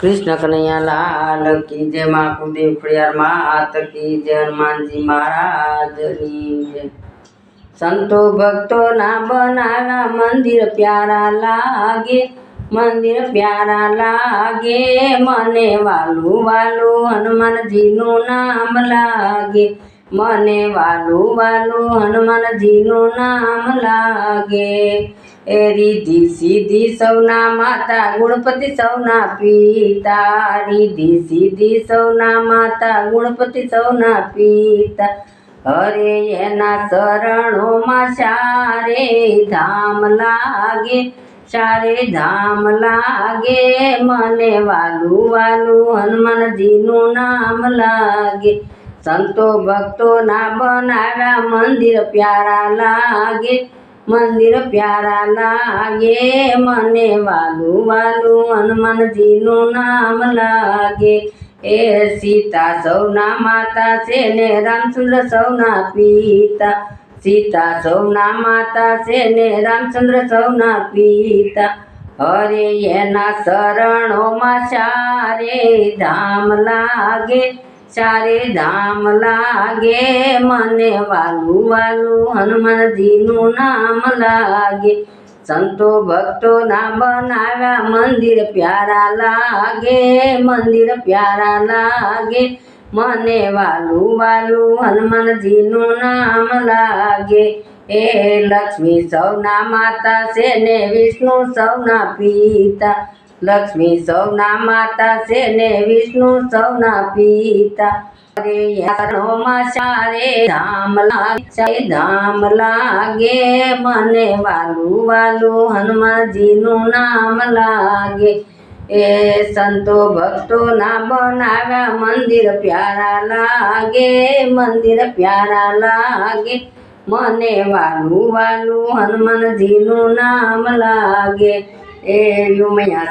कृष्ण कन्हैया लाल की जय। माँ कुलदेव खड़ियार मात की जय। हनुमान जी महाराज की जय। संतो भक्तो ना बनावा मंदिर प्यारा लागे, मंदिर प्यारा लागे। मने वालू वालू हनुमान जी नु नाम लागे, मने वालू वालू हनुमान जी नु नाम लागे। ए रिद्धि सिद्धि सौना माता गुणपति सौना पिता, रिद्धि सिद्धि सौना माता गुणपति सौना पिता। हरे एना शरणों में सारे धाम लागे, सारे धाम लागे। मने वालू वालू हनुमान जी नु नाम लागे। संतो भक्तो ना बनावा मंदिर प्यारा लागे, मंदिर प्यारा लागे। मने वालू वालू हनुमान जी नु नाम लागे। ए सीता सौना माता से ने रामचंद्र सौना पिता, सीता सौना माता से ने रामचंद्र सौना पिता। हरे एना शरणों में सारे धाम लागे, सारे धाम लागे। मने वालू वालू हनुमान जी नु नाम लागे। संतो भक्तो ना बनावा मंदिर प्यारा लागे, मंदिर प्यारा लागे। मने वालू वालू हनुमान जी नु नाम लागे। ए लक्ष्मी सौना माता से ने विष्णु सौना पिता, लक्ष्मी सौना माता से ने विष्णु सौना पिता। हरे यारों में सारे धाम लागे, सारे धाम लागे। मने वालू वालू हनुमान जी नु नाम लागे। ए संतो भक्तो ना बनावा मंदिर प्यारा लागे, मंदिर प्यारा लागे। मने वालू वालू हनुमान जी नु नाम लागे। ए उमैया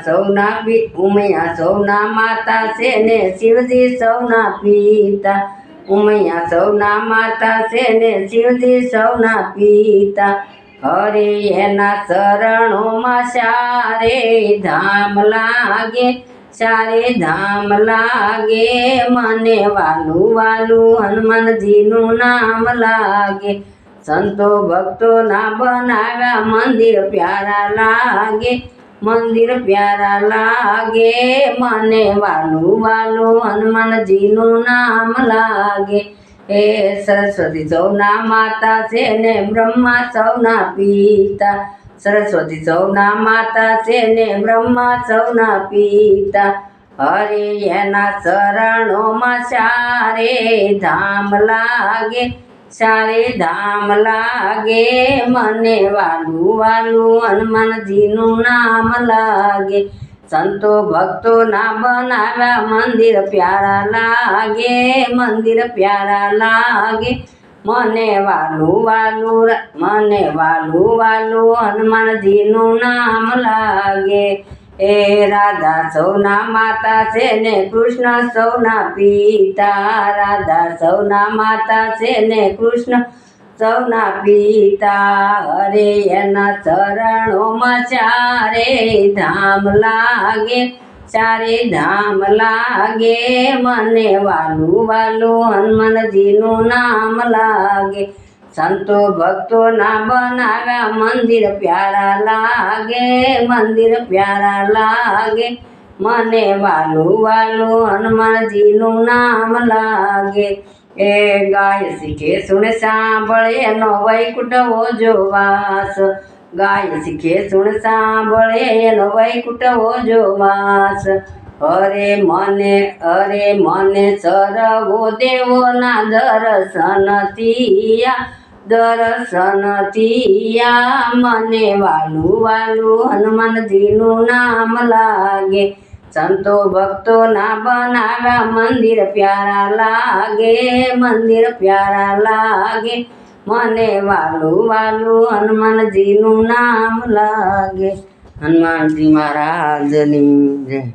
सौना माता से ने शिवजी सौना पिता, उमैया सौना माता से ने शिवजी सौना पिता। हरे एना शरणों में सारे धाम लागे, सारे धाम लागे। मने वालू वालू हनुमान जी नु नाम लागे। संतो भक्तो ना बनावा मंदिर प्यारा लागे, मंदिर प्यारा लागे। मने वालू वालू हनुमान जी नु नाम लागे। ए सरस्वती सौना माता से ने ब्रह्मा सौना पिता, सरस्वती सौना माता से ने ब्रह्मा सौना पिता। हरे एना शरणों में सारे धाम लागे, सारे धाम लागे। मने वालू वालू हनुमान जी नु नाम लागे। संतो भक्तो ना बनावा मंदिर प्यारा लागे, मंदिर प्यारा लागे। मने वालू वालू हनुमान जी नु नाम लागे। ए राधा सौना माता से ने कृष्ण सौना पिता, राधा सौना माता से ने कृष्ण सौना पिता। हरे एना शरणों में सारे धाम लागे, सारे धाम लागे। मने वालू वालू हनुमान जी नु नाम लागे। संतो भक्तो ना बनावा मंदिर प्यारा लागे, मंदिर प्यारा लागे। मने वालू वालू हनुमान जी नु नाम लागे। ए गाय सीखे सुन सांभळे नो वैकुंठ हो जो वास, गाय सीखे सुन सांभळे नो वैकुंठ हो जो वास। हरे मने सरवो देवो ना दर्शन थिया, दर्शन थिया। मने वालू वालू हनुमान जी नु नाम लागे। संतो भक्तो ना बनावा मंदिर प्यारा लागे, मंदिर प्यारा लागे। मने वालू वालू हनुमान जी नु नाम लागे। हनुमान जी महाराज की जय।